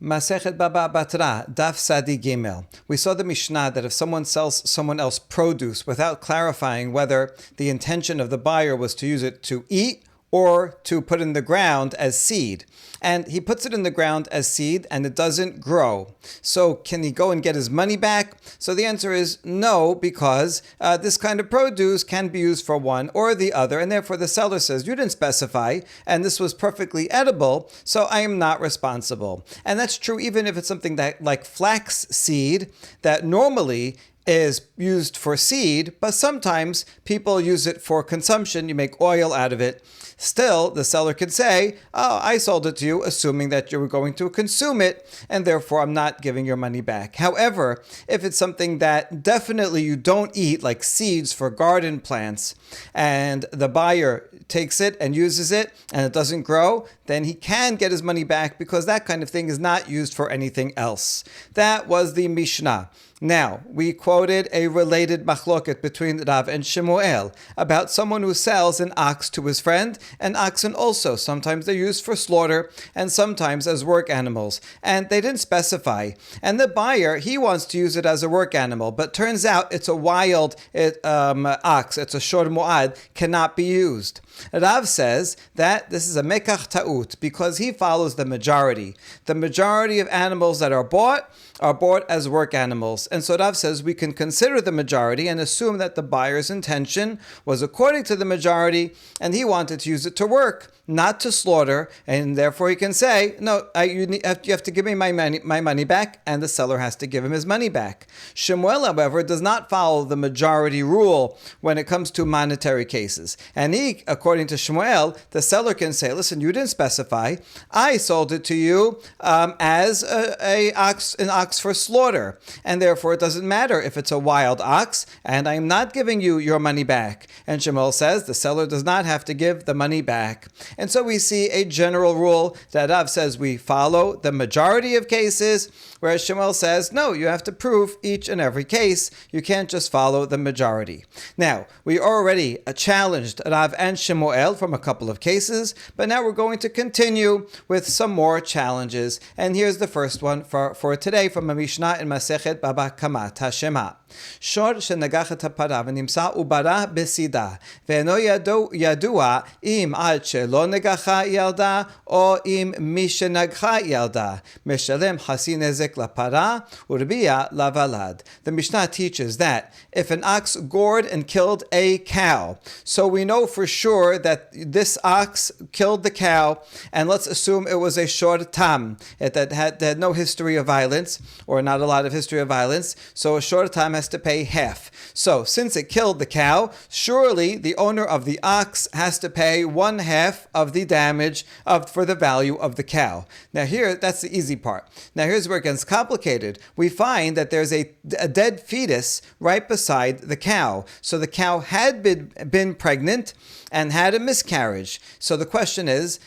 Masechet Batra, Daf Sadi Gimel. We saw the Mishnah that if someone sells someone else produce without clarifying whether the intention of the buyer was to use it to eat or to put in the ground as seed, and he puts it in the ground as seed and it doesn't grow, so can he go and get his money back? So the answer is no, because this kind of produce can be used for one or the other, and therefore the seller says, you didn't specify and this was perfectly edible, so I am not responsible. And that's true even if it's something that like flax seed that normally is used for seed, but sometimes people use it for consumption. You make oil out of it. Still, the seller could say, oh, I sold it to you assuming that you were going to consume it, and therefore I'm not giving your money back. However, if it's something that definitely you don't eat, like seeds for garden plants, and the buyer takes it and uses it and it doesn't grow, then he can get his money back because that kind of thing is not used for anything else. That was the Mishnah. Now, we quoted a related machloket between Rav and Shemuel about someone who sells an ox to his friend, and oxen also. Sometimes they're used for slaughter and sometimes as work animals. And they didn't specify. And the buyer, he wants to use it as a work animal, but turns out it's a wild ox, it's a shor mu'ad, cannot be used. Rav says that this is a mekach ta'ut because he follows the majority. The majority of animals that are bought as work animals. And so Rav says we can consider the majority and assume that the buyer's intention was according to the majority and he wanted to use it to work, not to slaughter, and therefore he can say, no, you have to give me my money back, and the seller has to give him his money back. Shemuel, however, does not follow the majority rule when it comes to monetary cases. And he, according to Shemuel, the seller can say, listen, you didn't specify. I sold it to you as an ox for slaughter, and therefore it doesn't matter if it's a wild ox, and I am not giving you your money back. And Shemuel says the seller does not have to give the money back. And so we see a general rule that Rav says we follow the majority of cases, whereas Shemuel says, no, you have to prove each and every case. You can't just follow the majority. Now, we already challenged Rav and Shemuel from a couple of cases, but now we're going to continue with some more challenges. And here's the first one for today from a Mishnah in Masechet Baba Kama Tashema. Shor shenagach et hapara v'nimsa ubara besida ve'eno yadua im ad shelo negacha yalda o im mi shenagcha yalda meshalem hasi nezek lapara urbia lavalad. The Mishnah teaches that if an ox gored and killed a cow, so we know for sure that this ox killed the cow, and let's assume it was a shor tam that had no history of violence, or not a lot of history of violence, so a shor tam has to pay half. So since it killed the cow, surely the owner of the ox has to pay 1/2 of the damage for the value of the cow. Now here, that's the easy part. Now here's where it gets complicated. We find that there's a dead fetus right beside the cow. So the cow had been pregnant and had a miscarriage. So the question was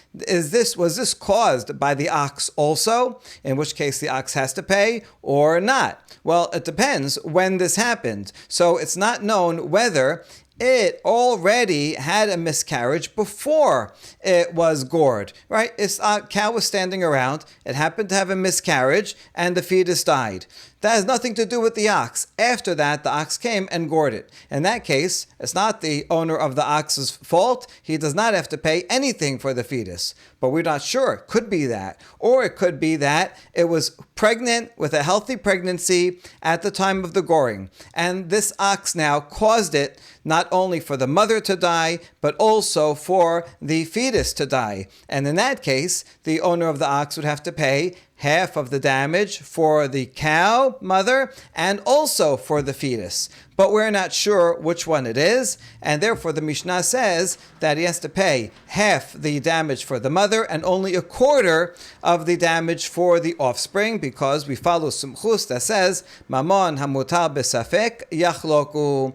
this caused by the ox also? In which case the ox has to pay or not? Well, it depends when this happened. So it's not known whether it already had a miscarriage before it was gored, right? This cow was standing around, it happened to have a miscarriage, and the fetus died. That has nothing to do with the ox. After that, the ox came and gored it. In that case, it's not the owner of the ox's fault. He does not have to pay anything for the fetus. But we're not sure. It could be that. Or it could be that it was pregnant with a healthy pregnancy at the time of the goring. And this ox now caused it not only for the mother to die, but also for the fetus to die. And in that case, the owner of the ox would have to pay half of the damage for the cow mother and also for the fetus. But we're not sure which one it is, and therefore the Mishnah says that he has to pay half the damage for the mother and only 1/4 of the damage for the offspring, because we follow Sumchus that says, Mamon hamutar besafek yachloku.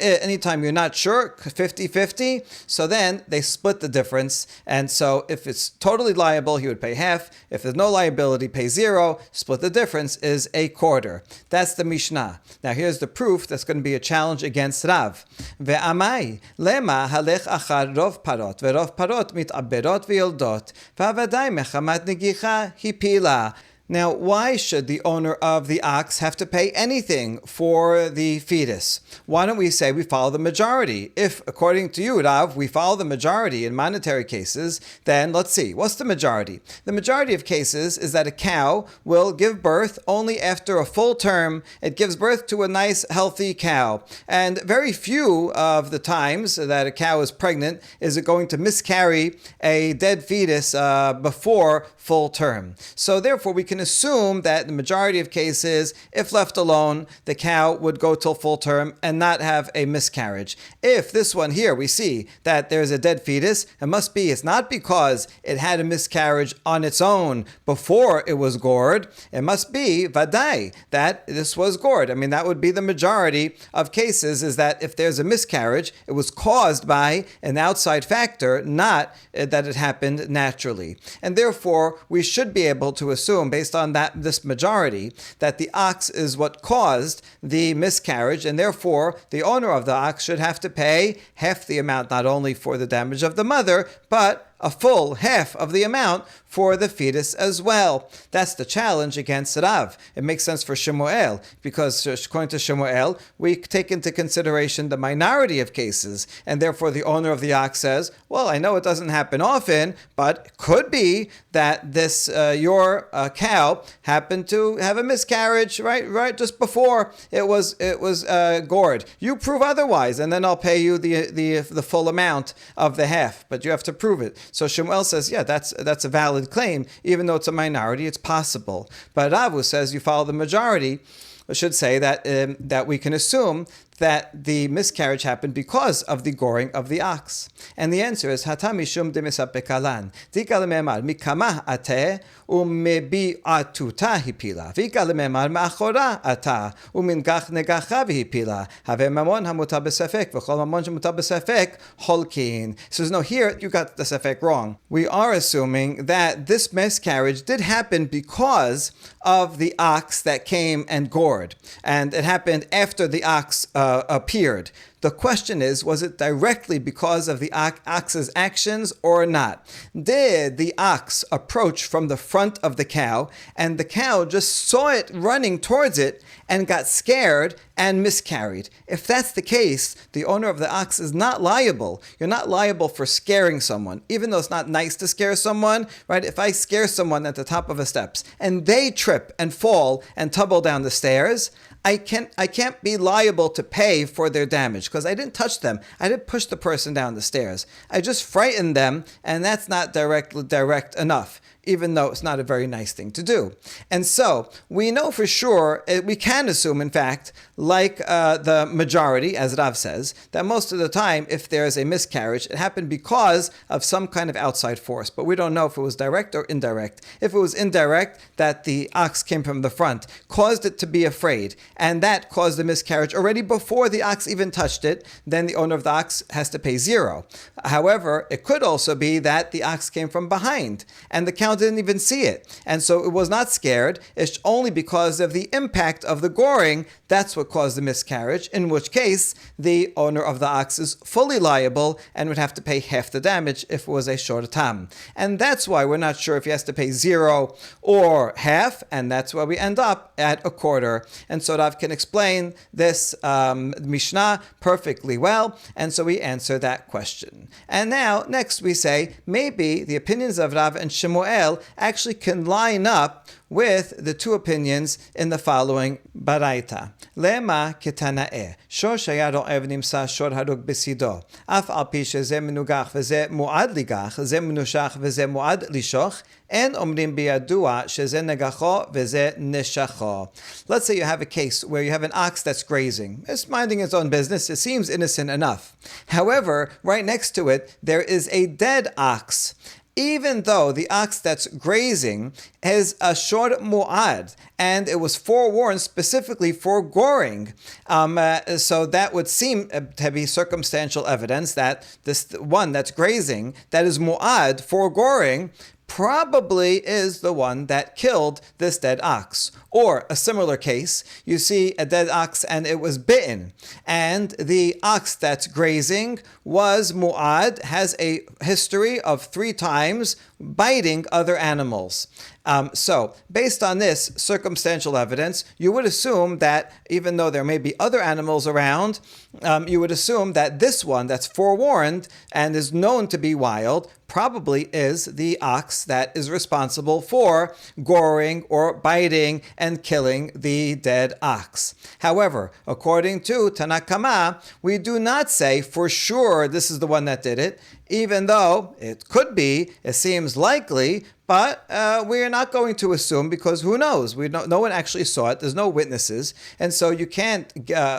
Anytime you're not sure, 50-50, so then they split the difference. And so if it's totally liable, he would pay half. If there's no liability, pay 0. Split the difference is 1/4. That's the Mishnah. Now here's the proof that's going to be a challenge against Rav. Ve'amai lema halech achar rov parot ve'rov parot mit'aberot ve'yoldot v'avadai mechamat negicha hipila. Now, why should the owner of the ox have to pay anything for the fetus? Why don't we say we follow the majority? If, according to you, Rav, we follow the majority in monetary cases, then let's see. What's the majority? The majority of cases is that a cow will give birth only after a full term. It gives birth to a nice, healthy cow. And very few of the times that a cow is pregnant is it going to miscarry a dead fetus before full term. So therefore, we can assume that in the majority of cases, if left alone, the cow would go till full term and not have a miscarriage. If this one here, we see that there's a dead fetus, it's not because it had a miscarriage on its own before it was gored. It must be vadai that this was gored. That would be the majority of cases, is that if there's a miscarriage, it was caused by an outside factor, not that it happened naturally. And therefore, we should be able to assume, based on this majority, that the ox is what caused the miscarriage, and therefore the owner of the ox should have to pay half the amount, not only for the damage of the mother, but a full half of the amount for the fetus as well. That's the challenge against Rav. It makes sense for Shemuel, because according to Shemuel, we take into consideration the minority of cases, and therefore the owner of the ox says, well, I know it doesn't happen often, but it could be that this your cow happened to have a miscarriage right just before it was gored. You prove otherwise, and then I'll pay you the full amount of the half, but you have to prove it. So Shemuel says, yeah, that's a valid claim, even though it's a minority, it's possible. But Rav says you follow the majority, should say that we can assume that the miscarriage happened because of the goring of the ox. And the answer is Hata mishum de misapekalan. Tika lememar mikama ate umebi'atuta hipila. Vika lememar ma'achora ata umingach negacha vihipila. Have mamon hamuta besefek v'chol mamon shemuta besefek holkin. So no, here you got the sefek wrong. We are assuming that this miscarriage did happen because of the ox that came and gored, and it happened after the ox appeared. The question is, was it directly because of the ox's actions or not? Did the ox approach from the front of the cow, and the cow just saw it running towards it and got scared and miscarried? If that's the case, the owner of the ox is not liable. You're not liable for scaring someone, even though it's not nice to scare someone, right? If I scare someone at the top of the steps and they trip and fall and tumble down the stairs, I can't be liable to pay for their damage because I didn't touch them. I didn't push the person down the stairs. I just frightened them, and that's not direct enough, even though it's not a very nice thing to do. And so we know for sure, we can assume, in fact, like the majority, as Rav says, that most of the time, if there's a miscarriage, it happened because of some kind of outside force. But we don't know if it was direct or indirect. If it was indirect, that the ox came from the front, caused it to be afraid, and that caused the miscarriage already before the ox even touched it, then the owner of the ox has to pay zero. However, it could also be that the ox came from behind, and the cow didn't even see it, and so it was not scared. It's only because of the impact of the goring that's what caused the miscarriage, in which case the owner of the ox is fully liable and would have to pay half the damage if it was a short tam. And that's why we're not sure if he has to pay zero or half, and that's why we end up at a quarter. And so Rav can explain this Mishnah perfectly well, and so we answer that question. And now, next we say, maybe the opinions of Rav and Shemuel actually can line up with the two opinions in the following baraita. Lema ketanae, shor shaya ro'ev nimsa shor harug besido, af al pi sheze menugach veze muad ligach, ze menushach veze muad lishoch, and omrim biyadua sheze negacho veze neshacho. Let's say you have a case where you have an ox that's grazing. It's minding its own business. It seems innocent enough. However, right next to it, there is a dead ox. Even though the ox that's grazing has a short mu'ad, and it was forewarned specifically for goring, so that would seem to be circumstantial evidence that this one that's grazing, that is mu'ad for goring, probably is the one that killed this dead ox. Or a similar case, you see a dead ox and it was bitten, and the ox that's grazing was mu'ad, has a history of 3 times biting other animals. So, based on this circumstantial evidence, you would assume that even though there may be other animals around, you would assume that this one that's forewarned and is known to be wild probably is the ox that is responsible for goring or biting and killing the dead ox. However, according to Tanakama, we do not say for sure this is the one that did it, even though it could be, it seems likely, but we are not going to assume because who knows? No one actually saw it. There's no witnesses. And so you can't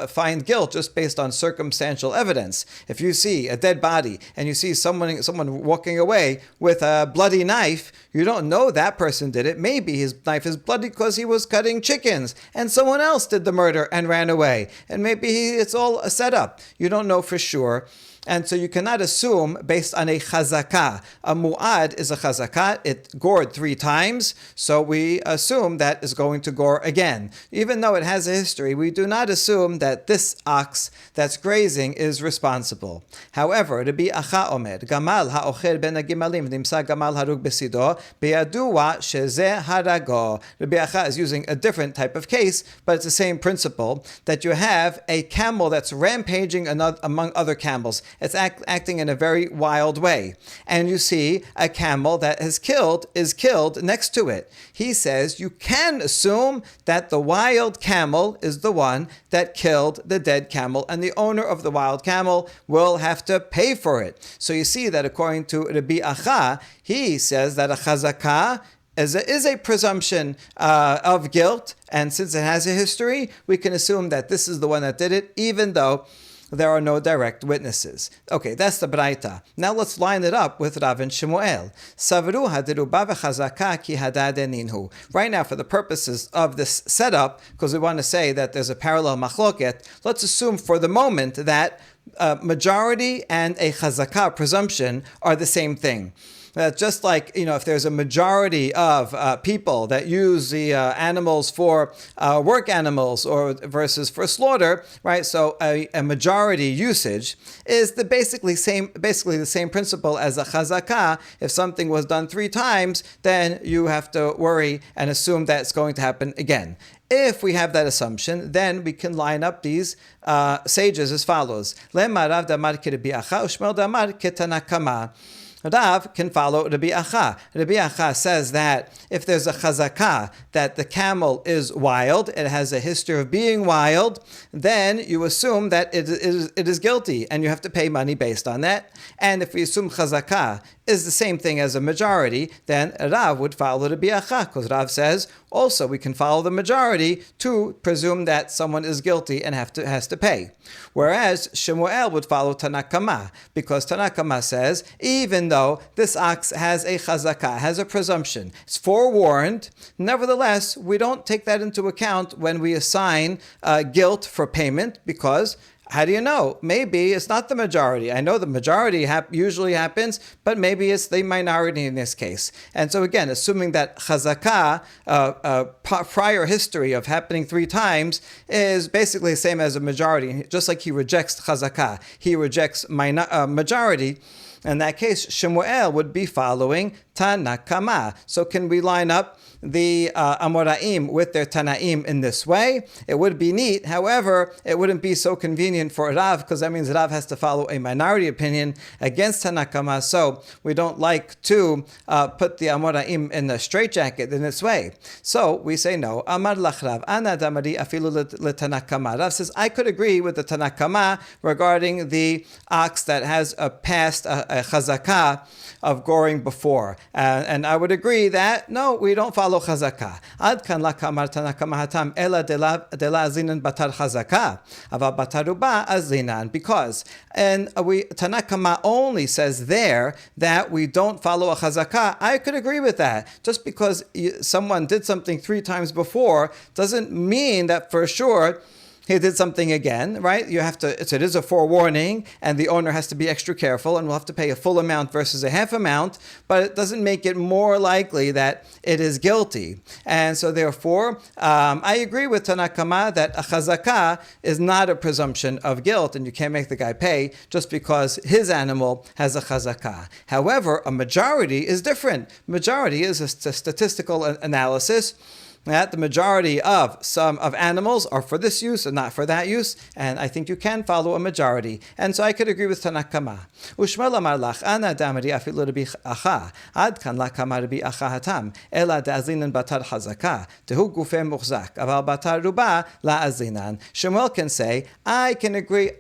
find guilt just based on circumstantial evidence. If you see a dead body and you see someone walking away with a bloody knife, you don't know that person did it. Maybe his knife is bloody because he was cutting chickens and someone else did the murder and ran away. And maybe it's all a setup. You don't know for sure. And so you cannot assume based on a chazakah. A mu'ad is a chazakah. It gored 3 times, so we assume that is going to gore again. Even though it has a history, we do not assume that this ox that's grazing is responsible. However, Rabbi Acha omer, gamal ha'ocher ben hagimalim nimsa gamal harug besido beyadua shezeh harago. Rabbi Acha is using a different type of case, but it's the same principle, that you have a camel that's rampaging among other camels. It's acting in a very wild way. And you see a camel that is killed next to it. He says you can assume that the wild camel is the one that killed the dead camel, and the owner of the wild camel will have to pay for it. So you see that according to Rabbi Acha, he says that a chazakah is a presumption of guilt, and since it has a history, we can assume that this is the one that did it, even though there are no direct witnesses. Okay, that's the Braita. Now let's line it up with Rav and Shemuel. Savru hadiruba v'chazaka ki hadadeninhu. Right now, for the purposes of this setup, because we want to say that there's a parallel machloket, let's assume for the moment that majority and a chazaka presumption are the same thing. Just like, if there's a majority of people that use the animals for work animals or versus for slaughter, right? So a majority usage is basically the same principle as a chazakah. If something was done 3 times, then you have to worry and assume that it's going to happen again. If we have that assumption, then we can line up these sages as follows. Lema Rav damar ki Rabbi Acha u'Shmuel damar ki Tanakama. Rav can follow Rabbi Acha. Rabbi Acha says that if there's a chazakah that the camel is wild, it has a history of being wild, then you assume that it is guilty and you have to pay money based on that. And if we assume chazakah is the same thing as a majority, then Rav would follow Rabbi Acha, because Rav says also we can follow the majority to presume that someone is guilty and has to pay. Whereas Shemuel would follow Tanakama, because Tanakama says even though this ox has a chazakah, has a presumption, it's forewarned, nevertheless we don't take that into account when we assign guilt for payment, because how do you know? Maybe it's not the majority. I know the majority usually happens, but maybe it's the minority in this case. And so again, assuming that chazakah, prior history of happening 3 times, is basically the same as a majority. Just like he rejects chazakah, he rejects majority. In that case, Shemuel would be following Tanakama. So can we line up the Amoraim with their Tanaim in this way? It would be neat. However, it wouldn't be so convenient for Rav, because that means Rav has to follow a minority opinion against Tanakama. So we don't like to put the Amoraim in a straitjacket in this way. So we say no. Amar lach Rav, ana damari afilu letanakama. Rav says, I could agree with the Tanakama regarding the ox that has a past a chazakah of goring before. And I would agree that, no, we don't follow chazakah. Ad kan lakamar tanakama hatam ela de la azinan batar chazakah. Ava bataruba azinan. Because, and Tanakama only says there that we don't follow a chazakah. I could agree with that. Just because someone did something 3 times before doesn't mean that for sure he did something again, right? You have to, so it is a forewarning, and the owner has to be extra careful, and will have to pay a full amount versus a half amount, but it doesn't make it more likely that it is guilty. And so therefore, I agree with Tanakama that a chazakah is not a presumption of guilt, and you can't make the guy pay just because his animal has a chazakah. However, a majority is different. Majority is a statistical analysis that the majority of animals are for this use and not for that use, and I think you can follow a majority. And so I could agree with Tanakama. Ushmal amar lach ana damri afilu rabbi acha ad kan lakama rabbi acha hatam ela da'azinan batar hazaka tehu gufem muchzak aval batar ruba la azinan. Shemuel can say, I can agree.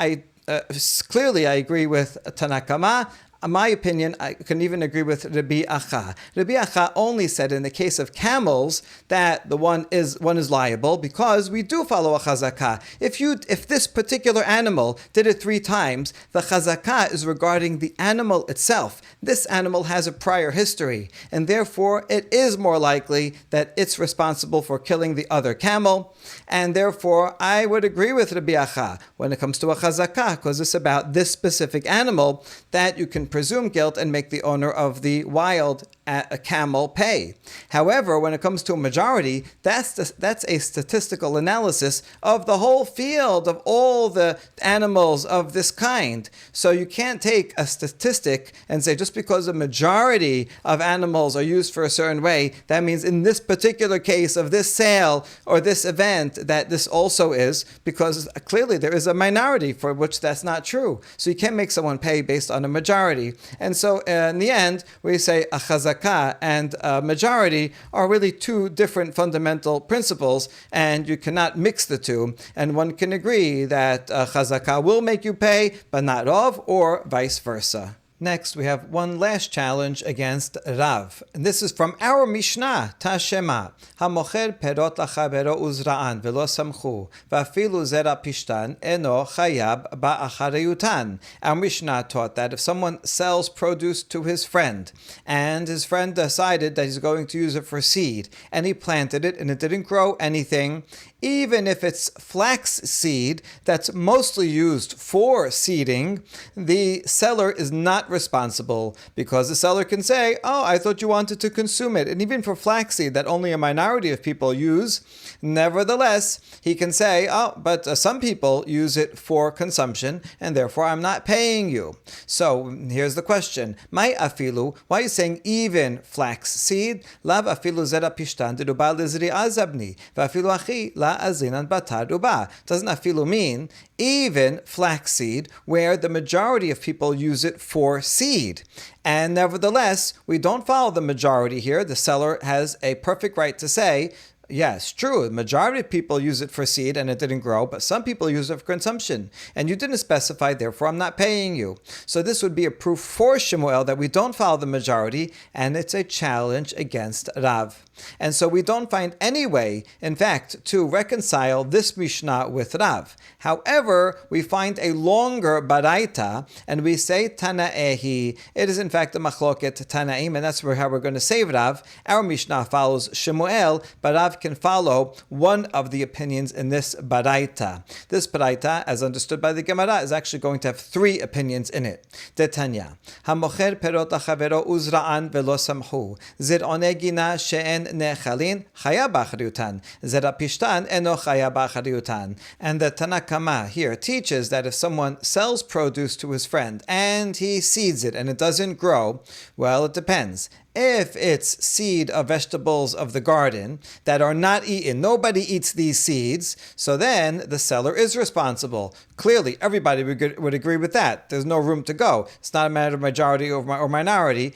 Clearly, I agree with Tanakama. In my opinion, I can even agree with Rabbi Acha. Rabbi Acha only said in the case of camels that the one is liable because we do follow a chazakah. If this particular animal did it 3 times, the chazakah is regarding the animal itself. This animal has a prior history, and therefore it is more likely that it's responsible for killing the other camel. And therefore, I would agree with Rabbi Acha when it comes to a chazakah, because it's about this specific animal that you can presume guilt and make the owner of the wild a camel pay. However, when it comes to a majority, that's a statistical analysis of the whole field of all the animals of this kind. So you can't take a statistic and say just because a majority of animals are used for a certain way, that means in this particular case of this sale or this event that this also is, because clearly there is a minority for which that's not true. So you can't make someone pay based on a majority. And so in the end, we say a chazakah and a majority are really 2 different fundamental principles, and you cannot mix the 2. And one can agree that chazakah will make you pay, but not Rav, or vice versa. Next, we have one last challenge against Rav. And this is from our Mishnah, Tashema. Hamocher perot lachavero uzra'an velo samchu, va'afilu zera pishtan eno chayab ba'achareyutan. Our Mishnah taught that if someone sells produce to his friend, and his friend decided that he's going to use it for seed, and he planted it and it didn't grow anything, even if it's flax seed that's mostly used for seeding, the seller is not responsible, because the seller can say, oh, I thought you wanted to consume it. And even for flaxseed that only a minority of people use, nevertheless, he can say, oh, but some people use it for consumption, and therefore I'm not paying you. So here's the question. My afilu, why are you saying even flax seed? Lav afilu zera pishtan deruba lizri azabni, va'afilu achi la azinan batar ruba. Doesn't afilu mean even flaxseed, where the majority of people use it for seed? And nevertheless, we don't follow the majority here. The seller has a perfect right to say, yes, true, the majority of people use it for seed and it didn't grow, but some people use it for consumption. And you didn't specify, therefore I'm not paying you. So this would be a proof for Shemuel that we don't follow the majority, and it's a challenge against Rav. And so we don't find any way, in fact, to reconcile this Mishnah with Rav. However, we find a longer baraita, and we say Tana'ehi. It is in fact a machloket Tanaim, and that's how we're going to save Rav. Our Mishnah follows Shemuel, but Rav can follow one of the opinions in this baraita. This baraita, as understood by the Gemara, is actually going to have 3 opinions in it. Detanya. Hamocher perot achavero uzra'an velo samhu. Zir onegina she'en nechalin chaya b'achariutan. Zera pishtan eno chaya b'achariutan. And the Tanakama here teaches that if someone sells produce to his friend and he seeds it and it doesn't grow, well, it depends. If it's seed of vegetables of the garden that are not eaten, nobody eats these seeds, so then the seller is responsible. Clearly, everybody would agree with that. There's no room to go. It's not a matter of majority or minority.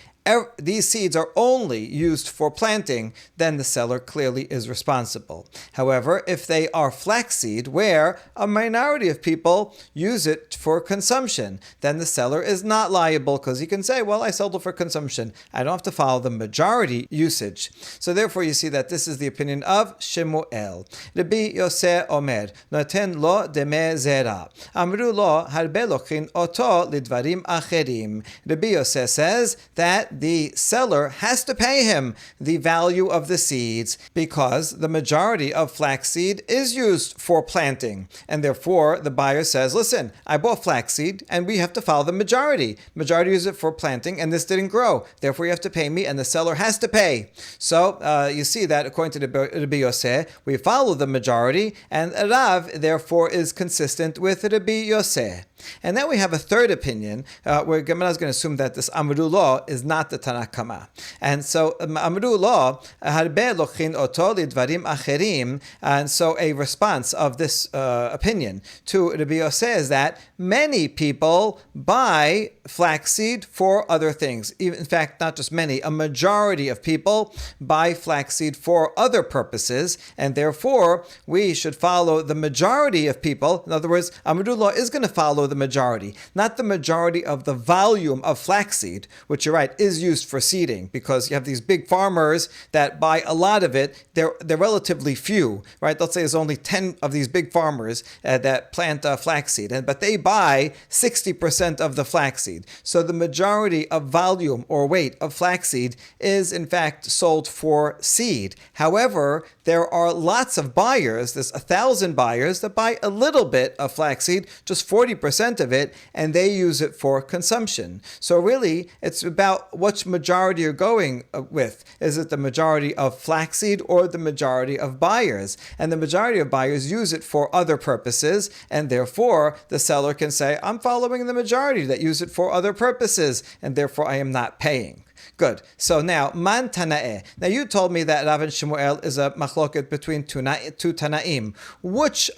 These seeds are only used for planting, then the seller clearly is responsible. However, if they are flaxseed, where a minority of people use it for consumption, then the seller is not liable, because he can say, well, I sold it for consumption. I don't have to follow the majority usage. So therefore you see that this is the opinion of Shemuel. Rabbi Yosef Omer, noten lo deme zera. Amru lo harbe lochin oto lidvarim acherim. Rabbi Yosef says that that the seller has to pay him the value of the seeds because the majority of flaxseed is used for planting. And therefore, the buyer says, listen, I bought flaxseed and we have to follow the majority. Majority use it for planting and this didn't grow. Therefore, you have to pay me and the seller has to pay. So you see that according to Rabbi Yosef, we follow the majority, and Rav therefore is consistent with Rabbi Yosef. And then we have a third opinion where Gemara is going to assume that this Amru law is not the Tanakh Kama. And so Amru law, harbe lochin oto lidvarim acherim, and so a response of this opinion to Rabbi Yosef is that many people buy flaxseed for other things. In fact, not just many, a majority of people buy flaxseed for other purposes, and therefore we should follow the majority of people. In other words, Amru law is going to follow the majority, not the majority of the volume of flaxseed, which you're right, is used for seeding, because you have these big farmers that buy a lot of it. They're relatively few, right? Let's say there's only 10 of these big farmers that plant flaxseed, but they buy 60% of the flaxseed. So the majority of volume or weight of flaxseed is in fact sold for seed. However, there are lots of buyers, there's 1,000 buyers that buy a little bit of flaxseed, just 40% of it, and they use it for consumption. So really, it's about which majority you're going with. Is it the majority of flaxseed or the majority of buyers? And the majority of buyers use it for other purposes, and therefore the seller can say, I'm following the majority that use it for other purposes, and therefore I am not paying. Good. So now, man tana'eh. Now you told me that Rav and Shmuel is a machloket between two Tanaim. Which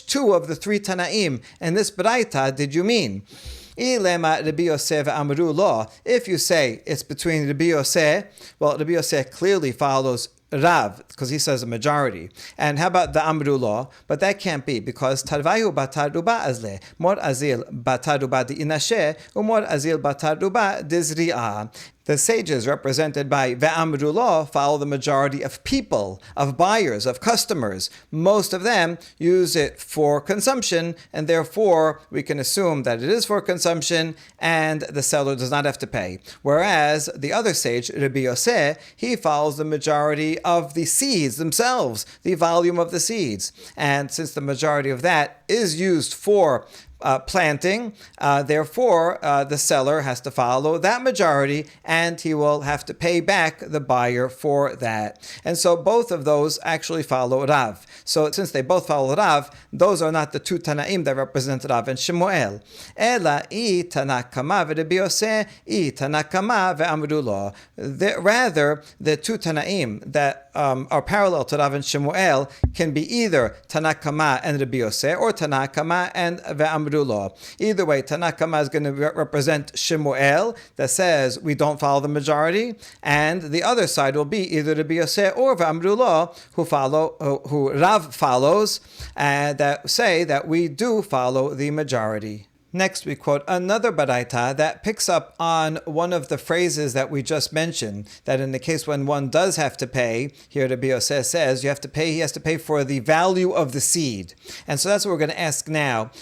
two of the three Tanaim in this Braita did you mean? If you say it's between Rabbi Yosef, well, Rabbi Yosef clearly follows Rav, because he says a majority. And how about the Amru law? But that can't be, because Tarvayu batar ruba azle, mor azil batar ruba di inashe, umor azil batar ruba dizri'ah. The sages, represented by Ve'amru law, follow the majority of people, of buyers, of customers. Most of them use it for consumption, and therefore we can assume that it is for consumption and the seller does not have to pay. Whereas the other sage, Rabbi Yosef, he follows the majority of the seeds themselves, the volume of the seeds. And since the majority of that is used for planting, therefore the seller has to follow that majority and he will have to pay back the buyer for that. And so both of those actually follow Rav. So since they both follow Rav, those are not the two Tanaim that represent Rav and Shmuel. Ela I Tanakama ve'Rabbi Yosef I Tanakama ve'Amru law. Rather, the two Tanaim that are parallel to Rav and Shmuel can be either Tanakama and Rabbi Yosef or Tanakama and ve'Amru law. Either way, Tanakama is going to represent Shmuel that says we don't follow the majority, and the other side will be either Rabbi Yosef or Ve'amru law who Rav follows, that say that we do follow the majority. Next, we quote another Baraita that picks up on one of the phrases that we just mentioned, that in the case when one does have to pay, here Rabbi Yosef says, he has to pay for the value of the seed. And so that's what we're going to ask now.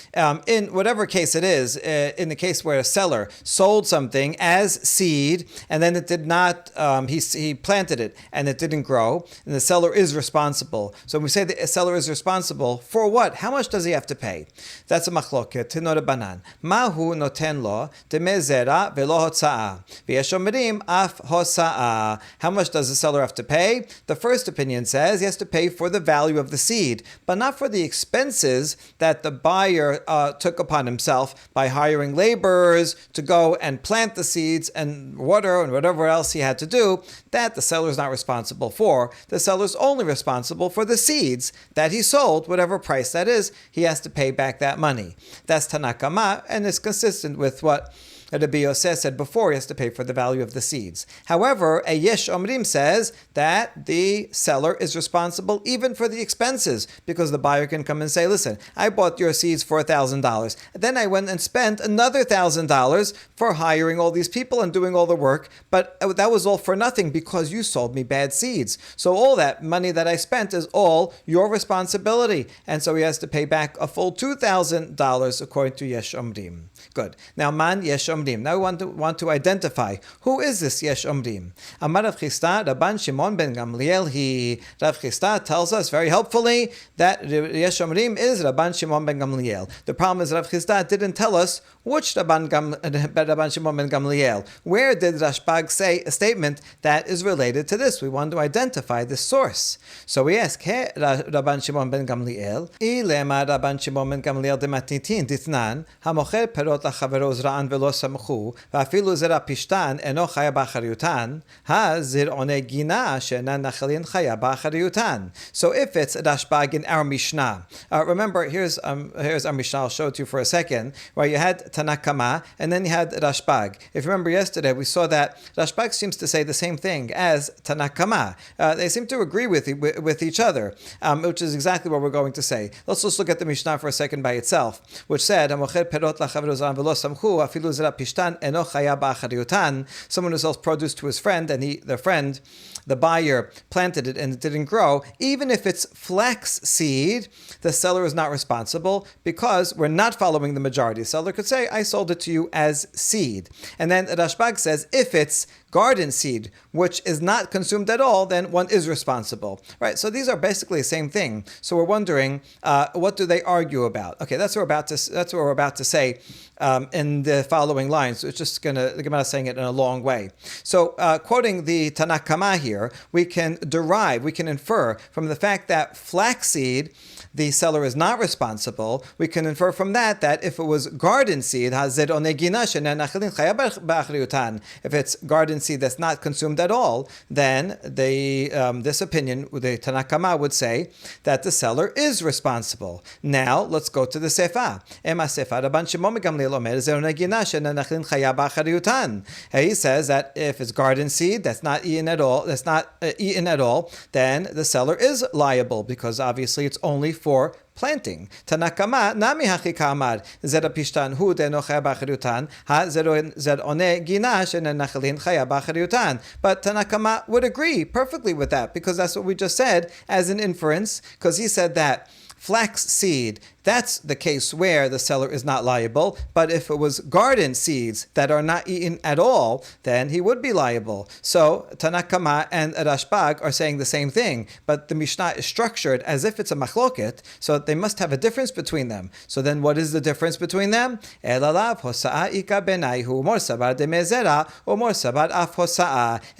In whatever case it is, in the case where a seller sold something as seed, and then it did not, he planted it, and it didn't grow, and the seller is responsible. So when we say the seller is responsible, for what? How much does he have to pay? That's a machloket, Tinor Banan. Mahu noten lo deme zera velo hotza'ah v'yesh omrim af hosa'ah. How much does the seller have to pay? The first opinion says he has to pay for the value of the seed, but not for the expenses that the buyer took upon himself by hiring laborers to go and plant the seeds and water and whatever else he had to do. That the seller is not responsible for. The seller is only responsible for the seeds that he sold, whatever price that is. He has to pay back that money. That's Tanakama, and it's consistent with what Rabbi Yosef said before, he has to pay for the value of the seeds. However, a Yesh Omrim says that the seller is responsible even for the expenses, because the buyer can come and say, listen, I bought your seeds for $1,000. Then I went and spent another $1,000 for hiring all these people and doing all the work, but that was all for nothing because you sold me bad seeds. So all that money that I spent is all your responsibility. And so he has to pay back a full $2,000 according to Yesh Omrim. Good. Now, Man Yesh Omrim Omrim. Now we want to identify who is this Yesh Omrim. Amar Rav Chisda, Rabban Shimon ben Gamliel. Rav Chisda tells us very helpfully that Yesh Omrim is Rabban Shimon ben Gamliel. The problem is Rav Chisda didn't tell us which Rabban Shimon ben Gamliel. Where did Rashbag say a statement that is related to this? We want to identify this source. So we ask, Rabban Shimon ben Gamliel, Ilema Rabban Shimon ben Gamliel de Matnitin Ditnan, Hamocher Perot lachavero zra'an velo samchu, va'afilu zera pishtan eno chaya b'achariutan, ha-zir one gina she'enan nachalin chaya b'achariutan. So if it's Rashbag in our Mishnah, remember, here's our Mishnah, I'll show it to you for a second, where you had Tanakama, and then you had Rashbag. If you remember yesterday, we saw that Rashbag seems to say the same thing as Tanakama. They seem to agree with each other, which is exactly what we're going to say. Let's just look at the Mishnah for a second by itself, which said, someone who sells produce to his friend, and the buyer, planted it and it didn't grow, even if it's flax seed, the seller is not responsible because we're not following the majority. The seller could say, I sold it to you as seed. And then Rashbag says, if it's garden seed, which is not consumed at all, then one is responsible. Right? So these are basically the same thing. So we're wondering, what do they argue about? Okay, that's what we're about to say in the following lines. It's just the Gemara is saying it in a long way. So quoting the Tanakama here, we can infer from the fact that flaxseed, the seller is not responsible. We can infer from that if it was garden seed, if it's garden seed that's not consumed at all, then this opinion, the Tanakama would say that the seller is responsible. Now let's go to the Sefa. He says that if it's garden seed that's not eaten at all, then the seller is liable because obviously it's only for planting. Tanakama nami hachikamar zera pishtan hu de nochaya b'achariutan ha zer one gina shenenachalin chaya b'achariutan. But Tanakama would agree perfectly with that because that's what we just said as an inference, because he said that flax seed, that's the case where the seller is not liable. But if it was garden seeds that are not eaten at all, then he would be liable. So Tanakama and Rashbag are saying the same thing, but the Mishnah is structured as if it's a machloket, so they must have a difference between them. So then what is the difference between them? It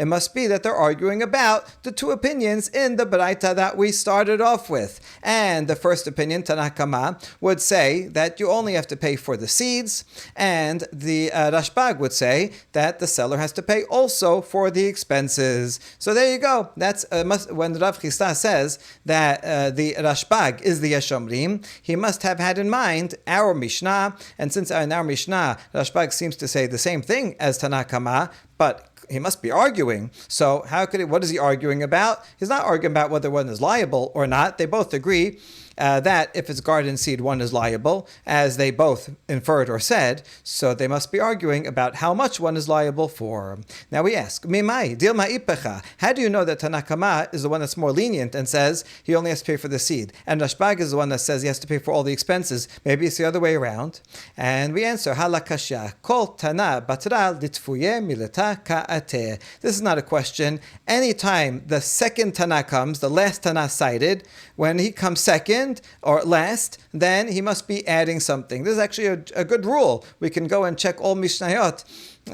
must be that they're arguing about the two opinions in the Baraita that we started off with. And the first opinion, Tanakama, would say that you only have to pay for the seeds, and the Rashbag would say that the seller has to pay also for the expenses. So there you go. That's when Rav Chisda says that the Rashbag is the Yesh Omrim, he must have had in mind our Mishnah, and since in our Mishnah Rashbag seems to say the same thing as Tanakama, but he must be arguing. So what is he arguing about? He's not arguing about whether one is liable or not. They both agree that if it's garden seed, one is liable, as they both inferred or said. So they must be arguing about how much one is liable for. Now we ask, Mimai, Dilma Ipecha, how do you know that Tanakama is the one that's more lenient and says he only has to pay for the seed, and Rashbag is the one that says he has to pay for all the expenses? Maybe it's the other way around. And we answer, Halakashya, Kol Tana Batra Litfuye Mileta Ka'ate. This is not a question. Anytime the second Tana comes, the last Tana cited, when he comes second or last, then he must be adding something. This is actually a good rule. We can go and check all Mishnayot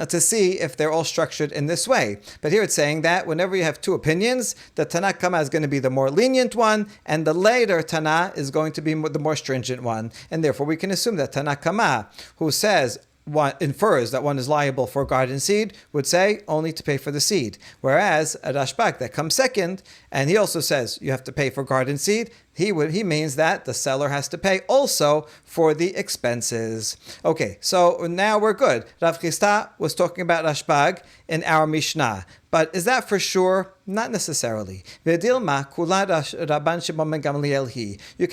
to see if they're all structured in this way. But here it's saying that whenever you have two opinions, the Tanakama is going to be the more lenient one, and the later Tana is going to be the more stringent one. And therefore we can assume that Tanakama, who says one infers that one is liable for garden seed, would say only to pay for the seed. Whereas a Rashbag that comes second, and he also says you have to pay for garden seed, he means that the seller has to pay also for the expenses. Okay, so now we're good. Rav Chisda was talking about Rashbag in our Mishnah. But is that for sure? Not necessarily. You can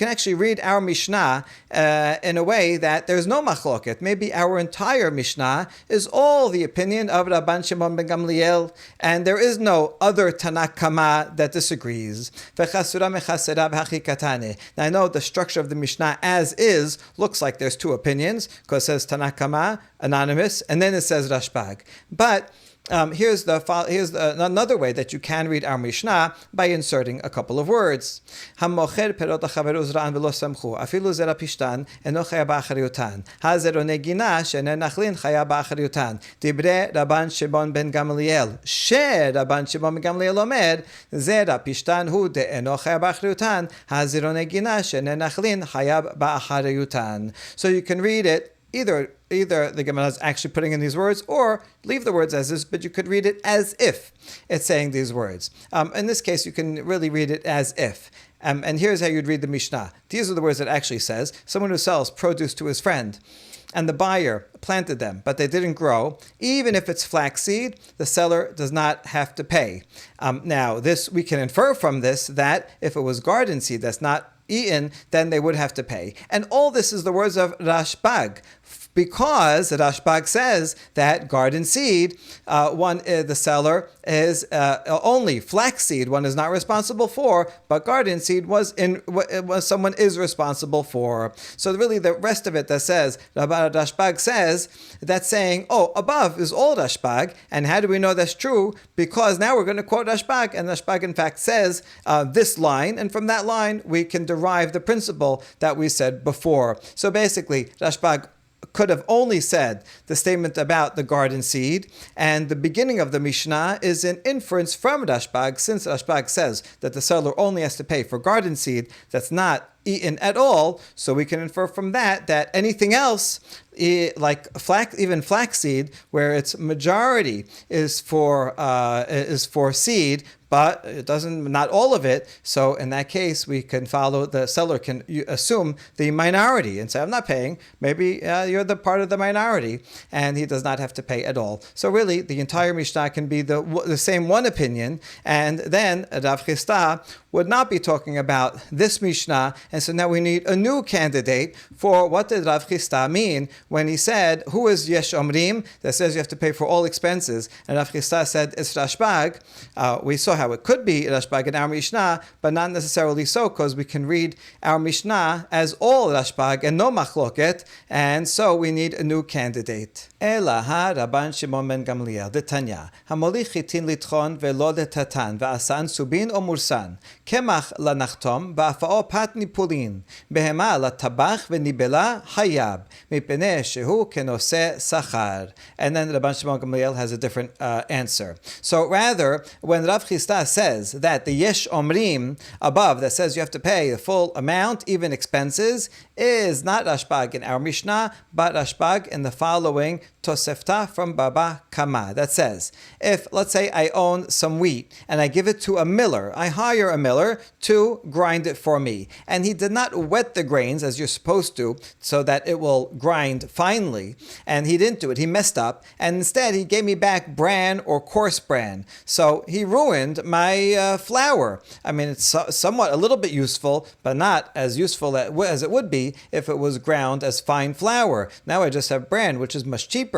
actually read our Mishnah in a way that there's no machloket. Maybe our entire Mishnah is all the opinion of Rabban Shimon ben Gamliel, and there is no other Tanakama that disagrees. katane. Now I know the structure of the Mishnah as is looks like there's two opinions, because it says Tanakama, anonymous, and then it says Rashbag. But here's another way that you can read our Mishnah by inserting a couple of words. Hamocher perot hachaveru zra'an velo samchu, afilu zera pishtan eno chaya ba'achariotan. Hazero negina she'enen nachlin chaya ba'achariotan. Dibre Rabban Shimon ben Gamliel. She Rabban Shimon ben Gamliel omer, zera pishtan hu de'eno chaya ba'achariotan. Hazero negina she'enen nachlin chaya ba'achariotan. So you can read it Either the Gemara is actually putting in these words, or leave the words as is, but you could read it as if it's saying these words. In this case, you can really read it as if. And here's how you'd read the Mishnah. These are the words that actually says, someone who sells produce to his friend, and the buyer planted them, but they didn't grow. Even if it's flaxseed, the seller does not have to pay. Now, this we can infer from this that if it was garden seed that's not eaten, then they would have to pay. And all this is the words of Rashbag, because Rashbag says that garden seed, the seller is only flaxseed one is not responsible for, but garden seed someone is responsible for. So really, the rest of it that says Rashbag says that's saying, above is all Rashbag, and how do we know that's true? Because now we're going to quote Rashbag, and Rashbag in fact says this line, and from that line we can derive the principle that we said before. So basically, Rashbag could have only said the statement about the garden seed, and the beginning of the Mishnah is an inference from Rashbag, since Rashbag says that the seller only has to pay for garden seed that's not eaten at all. So we can infer from that anything else, like even flaxseed, where its majority is for seed, but it doesn't, not all of it. So in that case, we can follow, the seller can assume the minority and say, I'm not paying. Maybe you're the part of the minority, and he does not have to pay at all. So really, the entire Mishnah can be the same one opinion, and then Rav Chisda would not be talking about this Mishnah, and so now we need a new candidate for what did Rav Chisda mean when he said, who is Yesh Omrim, that says you have to pay for all expenses, and Rav Chisda said it's Rashbag. We saw how it could be Rashbag in our Mishnah, but not necessarily so, because we can read our Mishnah as all Rashbag and no machloket, and so we need a new candidate. Ela ha Rabban Shimon ben Gamliel detanya hamoli chitin litchon velo letatan va'asan subin o mursan kemach lanachtom va'afao pat nipulin behema latabach v'nibela hayab mipnei shehu kenose sachar. And then Rabban Shimon Gamliel has a different answer. So rather, when Rav Chisda says that the Yesh Omrim above that says you have to pay the full amount, even expenses, is not Rashbag in our Mishnah, but Rashbag in the following Tosefta from Baba Kama that says, if, let's say, I own some wheat and I give it to a miller, I hire a miller to grind it for me, and he did not wet the grains as you're supposed to so that it will grind finely, and he didn't do it, he messed up, and instead he gave me back bran or coarse bran. So he ruined my flour. I mean, it's somewhat a little bit useful, but not as useful as it would be if it was ground as fine flour. Now I just have bran, which is much cheaper.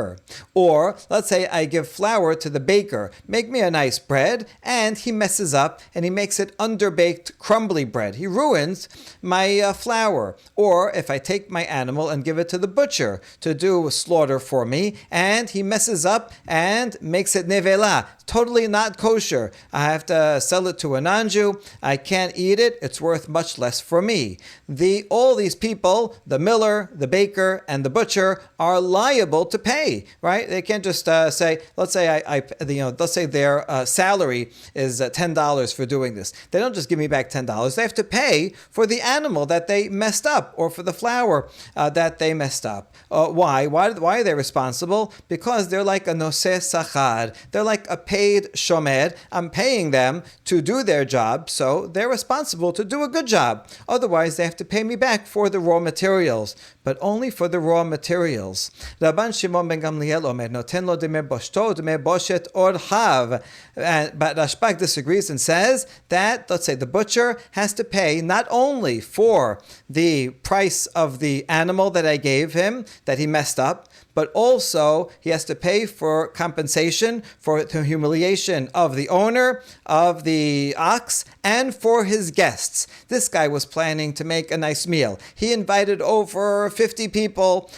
Or let's say I give flour to the baker, make me a nice bread, and he messes up and he makes it underbaked, crumbly bread. He ruins my flour. Or if I take my animal and give it to the butcher to do slaughter for me, and he messes up and makes it nevela, totally not kosher. I have to sell it to a non-Jew. I can't eat it. It's worth much less for me. All these people, the miller, the baker, and the butcher, are liable to pay, right? They can't just say, let's say let's say their salary is $10 for doing this. They don't just give me back $10. They have to pay for the animal that they messed up, or for the flour that they messed up. Why? Why are they responsible? Because they're like a noseh sachar. They're like a paid shomer. I'm paying them to do their job, so they're responsible to do a good job. Otherwise, they have to pay me back for the raw materials, but only for the raw materials. Rabban Shimon ben Gamliel omer noten lo deme boshto deme boshet orhav. But Rashbag disagrees and says that, let's say, the butcher has to pay not only for the price of the animal that I gave him, that he messed up, but also he has to pay for compensation for the humiliation of the owner of the ox and for his guests. This guy was planning to make a nice meal. He invited over 50 people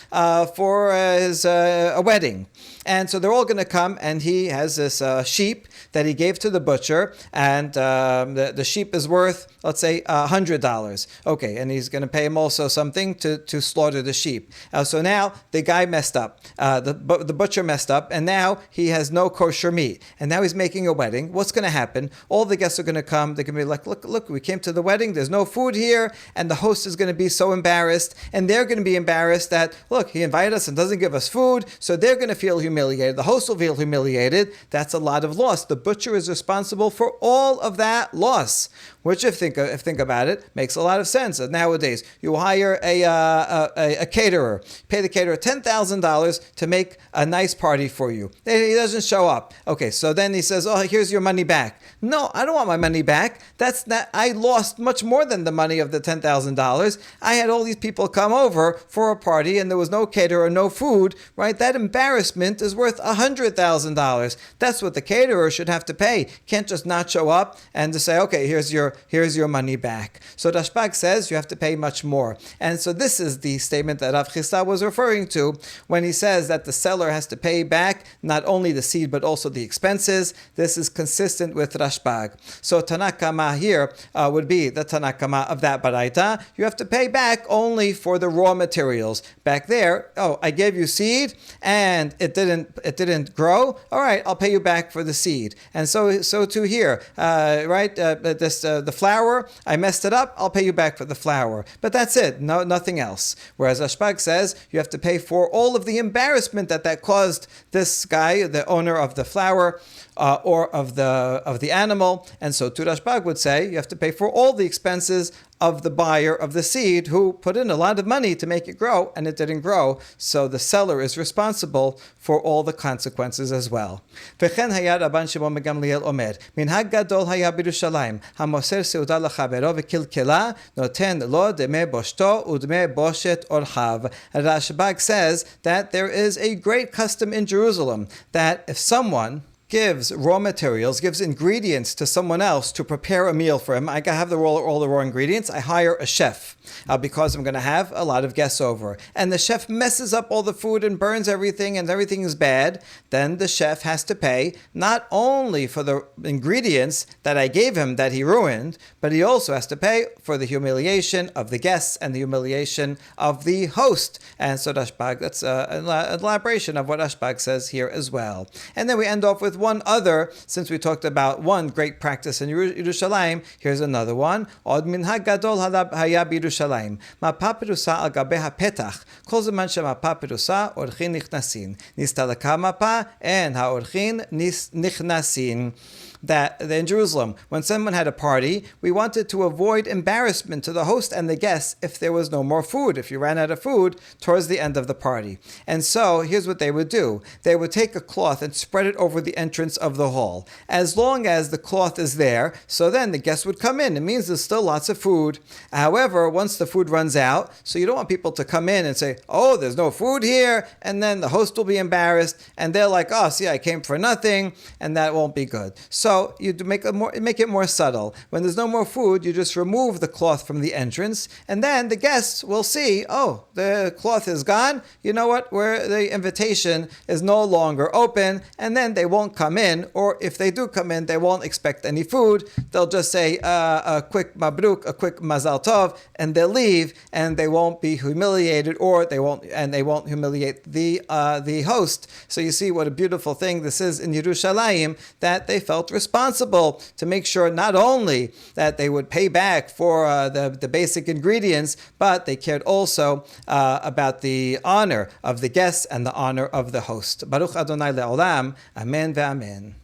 for a wedding. And so they're all going to come, and he has this sheep that he gave to the butcher, and the sheep is worth, let's say, $100. Okay, and he's going to pay him also something to slaughter the sheep. So now the guy messed up. The butcher messed up, and now he has no kosher meat. And now he's making a wedding. What's going to happen? All the guests are going to come. They're going to be like, look, we came to the wedding. There's no food here. And the host is going to be so embarrassed. And they're going to be embarrassed that, look, he invited us and doesn't give us food. So they're going to feel humiliated. The host will feel humiliated. That's a lot of loss. The butcher is responsible for all of that loss, which, if think about it, makes a lot of sense. Nowadays, you hire a caterer, pay the caterer $10,000 to make a nice party for you. He doesn't show up. Okay, so then he says, "Oh, here's your money back." No, I don't want my money back. That's not. I lost much more than the money of the $10,000. I had all these people come over for a party, and there was no caterer, no food. Right? That embarrassment is worth $100,000. That's what the caterer should have to pay. Can't just not show up and to say, "Okay, here's your money back." So Rashbag says you have to pay much more. And so this is the statement that Rav Chisda was referring to when he says that the seller has to pay back not only the seed but also the expenses. This is consistent with Rashbag. So Tanakama here would be the Tanakama of that Baraita. You have to pay back only for the raw materials. Back there, I gave you seed and it didn't grow. All right, I'll pay you back for the seed. And so too here, right? The flour, I messed it up, I'll pay you back for the flour. But that's it, nothing else. Whereas Rashbag says you have to pay for all of the embarrassment that caused this guy, the owner of the flour, or of the animal. And so too Rashbag would say you have to pay for all the expenses of the buyer of the seed who put in a lot of money to make it grow and it didn't grow. So the seller is responsible for all the consequences as well. וכן היה רבן שמעון בן גמליאל אומר, מנהג גדול היה בירושלים, המוסר סעודה לחברו וקלקלה, נותן לו דמי בושתו ודמי בושת אורחיו. Rashbag says that there is a great custom in Jerusalem that if someone gives raw materials, gives ingredients to someone else to prepare a meal for him. I have all the raw ingredients. I hire a chef because I'm going to have a lot of guests over. And the chef messes up all the food and burns everything and everything is bad. Then the chef has to pay not only for the ingredients that I gave him that he ruined, but he also has to pay for the humiliation of the guests and the humiliation of the host. And so Rashbag, that's an elaboration of what Rashbag says here as well. And then we end off with one other, since we talked about one great practice in Yerushalayim, here's another one. Od minhag gadol haya b'Yerushalayim. Mapa perusa al gabei hapetach. Kol zeman shemapa perusa orchin nichnasin. Nistalaka mapa and haorchin nichnasin. That in Jerusalem, when someone had a party, we wanted to avoid embarrassment to the host and the guests if there was no more food, if you ran out of food towards the end of the party. And so here's what they would do. They would take a cloth and spread it over the entrance of the hall. As long as the cloth is there, so then the guests would come in. It means there's still lots of food. However, once the food runs out, so you don't want people to come in and say, "Oh, there's no food here," and then the host will be embarrassed, and they're like, "Oh, see, I came for nothing," and that won't be good. So you make it more subtle. When there's no more food, you just remove the cloth from the entrance, and then the guests will see, "Oh, the cloth is gone. You know what? Where the invitation is no longer open," and then they won't come in, or if they do come in, they won't expect any food. They'll just say a quick mabruk, a quick mazal tov, and they'll leave, and they won't be humiliated, or they won't humiliate the host. So you see what a beautiful thing this is in Yerushalayim, that they felt responsible to make sure not only that they would pay back for the basic ingredients, but they cared also about the honor of the guests and the honor of the host. Baruch Adonai le'olam. Amen ve'amen.